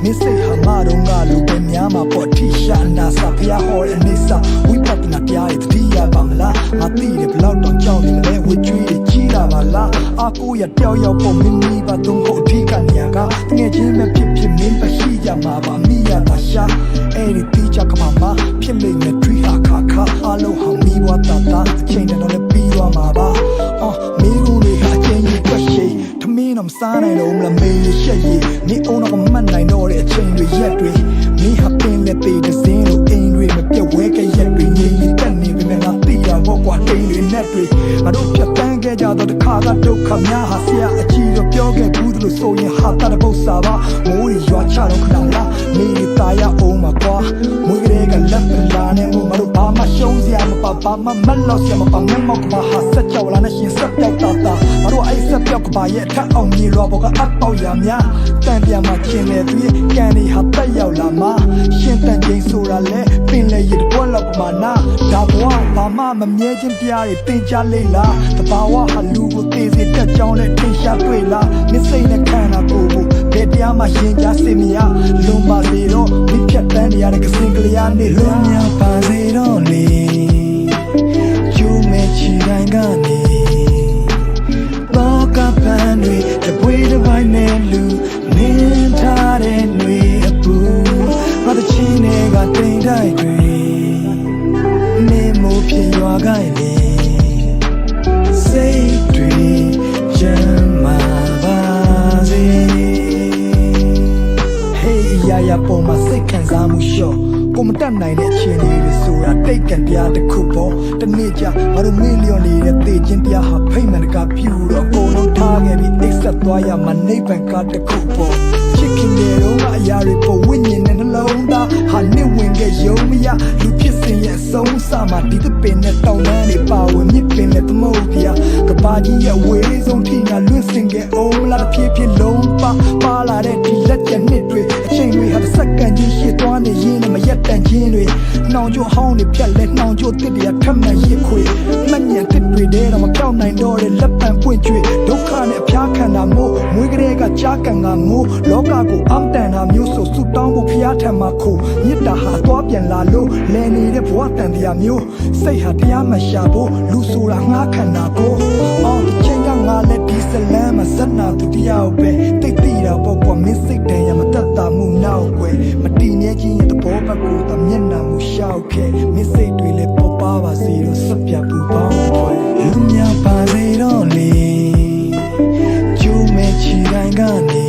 မင်းစိတ်ဟာငါတို့ငါလူပဲများမှာပေါ့ထိရှာနာစာဖျားဟောတဲ့နေစာဝိပဿနာတရားရဲ့တတိယပါမလားငါသိတယ်ဘလောက်တော့ကြောက်နေမလဲဝှကျွေးတွေကြီးလာပါလားအာကိုရတယောက်ယောက်ပေါ့မင်းမီးပါသုံးဖို့အထီးကညာကတငယ်ချင်းပဲဖြစ်ဖြစ်မင်းပဲရှိကြမှာပါမိရတာရှာအဲ့ဒီတီးချကမှာဖြစ်လိမ့်မယ်ထွေးဟာခါခါအလုံးဟာမီးဝါတာတာအချိန်တော့လည်းပြီးသွားမှာပါအော်မင်းကိုလေအချင်းကြီးတွက်ရှိထမင်းတော့မစားနိုင်တော့မလားမေးရရှက်ရည်နေအောင်တော့မမှတ်နိုင်တော့တဲ့အချိန်တွေရက်တွေမင်းဟာပင်လက်သေးတဲ့စင်းလို့အိမ်တွေမပြတ်ဝဲကြရက်တွေငြိမ်တက်နေပြီငါသိရဘောကွာတိမ်တွေနဲ့တွေငါတို့ဖြတ်တန်းခဲ့ကြတော့တစ်ခါကဒုက္ခများဟာဆရာအကြီးတော့ပြောခဲ့ဘူးလို့ဆိုရင်ဟာတာတဲ့ပု္ပ္ပာပါမိုးရီရွာချတော့ခဏလားနေတာရအောင်မှာကွာမွေးကလေးကလက်ပလာနဲ့ငါတို့ဘာမှရှုံးစရာမပါဘာမှမလောက်စရာမပါမမောက်ကဟာဆက်ကြောက်လာနဲ့ရှင်ဆက်ပြောက်တာငါတို့အဲ့ဆက်ပြောက်ကပါရဲ့ထက်အောင်မြေလောဘောကအပေါက်ရများတန်ပြန်မှကျင်နေပြီးကန်ဒီဟာတက်ရောက်လာမှာရှင်တန်ချင်းဆိုတာလဲပင်လေရတော့လောက်ပါနာဒါဘဝဘာမှမမြဲခြင်းတရားတွေတင်ချလိမ့်လားတဘာဝဟာလူကိုသေစေတက်ကြောင်းနဲ့တင်ရှာတွေ့လားမစိတ်နဲ့ခံတာကိုဘယ်တရားမှရှင်ကြားစေမရလွန်ပါစေတော့မိဖြတ်တန်းနေရတဲ့ကစင်ကလေးကနေလွန်မြောက်ပါစေတော့လေကျူးမဲ့ချီတိုင်းကနေတော့ကပန်းတွေတပွေးတစ်ပိုင်းနဲ့လူနင်းထားတဲ့ຫນွေအပူငါတချင်းတွေကတိမ်တိုက်တွေနေမိုးဖြစ်ရွာကိုင်းလေစိတ်တွေချမ်းသာပါစေဟေးရရပေါ်မှာစိတ်ခံစားမှုလျှော့ကိုမတတ်နိုင်တဲ့အခြေအနေတွေဆိုတာတိတ်ကန်တရားတစ်ခုပေါ့တနေ့ကျငါတို့မီလီယံနေတဲ့သေခြင်းတရားဟာဖိမှန်တကပြူတော့ကိုယ်လုံးထားခဲ့ပြီးအိတ်ဆက်သွားရမှာနိဗ္ဗာန်ကတစ်ခုပေါ့ချစ်ခင်တဲ့တော့အရာတွေပေါ်ဝိညာဉ်နဲ့နှလုံးသားဟာနေဝင်ခဲ့ရုံမရလူဖြစ်စဉ်ရဲ့အဆုံးအစမှာဒီသပင်နဲ့တောင်းတန်းတွေပါဝင်မြစ်ပင်နဲ့သမုတ်တရားကဘာကြီးရဲ့ဝေးဆုံးထိငါလွင့်စင်ခဲ့အောင်လာဖြည်းဖြည်းလုံးပါလာတဲ့ဒီလက်ကျန်နှစ်တွေအချိန်တွေဟာစက္ကန့်ကြီးရှည်သွားနေရင်းနဲ့မရက်တန်ခြင်းတွေနှောင်ကြဟောင်းတွေဖြတ်လဲနှောင်ကြတစ်တွေထပ်မှန်ရစ်ခွေမညံတစ်တွေတဲတော့မပြောင်းနိုင်တော့တဲ့လက်ပံပွင့်ကျွေဒုက္ခနဲ့အဖျားခံတာမို့မွေးကလေးကကြားကန်ကငိုးလောကကိုအမ်တန်တာမျိုးဆိုဆူတောင်းဖို့ဖျားထံမှာခုမြစ်တာဟာသွားပြန်လာလို့လဲနေတဲ့ဘဝတန်တရားမျိုးစိတ်ဟာတရားမရှာဖို့လူဆိုတာငှားခံတာကိုအော်ချင်းကငါလက်ဒီစလမ်းမှာဇက်နာသူတရားပဲတိတ်တိတာပေါ့ကွာမင်းစိတ်တန်ရမတတ်တာမှုနောက်ွယ်မတည်မြဲခြင်းရဲ့သဘောဘက်ကိုတမျက်နှာမှုရှောက်ခဲ့မင်းစိတ်တွေလည်းပေါ်ပါပါစေလို့စပြပူပေါင်းဖွယ်လူများပါစေတော့လေကျိုးမဲ့ချီတိုင်းကနေ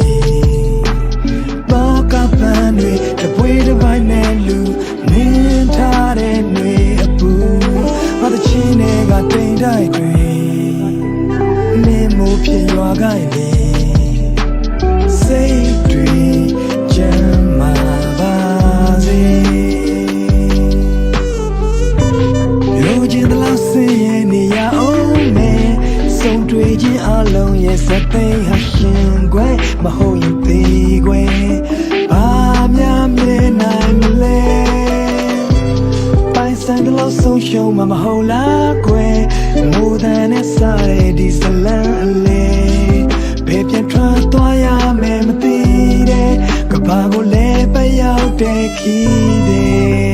တော့ကပန်းတွေတပွေးတစ်ပိုင်းနဲ့လူနင်းထားတဲ့ຫນွေအပူငါတချင်းတွေကတိမ်တိုက်တွေနေမိုးဖြစ်ရွာကိုင်းလေစိတ်တွေချမ်းသာပါစေလိုချင်သလားစင်ရဲ့နေရအောင်နဲ့ဆုံတွေ့ခြင်းအလုံးရဲ့စသိဟာရှင်ခွဲမဟုတ်ရင်သေးခွဲဘာများမြင်နိုင်မလဲပိုင်ဆိုင်တဲ့လို့ဆုံးရှုံးမှာမဟုတ်လားကွယ်မိုးတန်နဲ့စားတဲ့ဒီဇလန်အလေဘယ်ပြန်ထွက်သွားရမယ်မသိတဲ့ကဘာကိုလဲပရောက်တဲ့ခီးတဲ့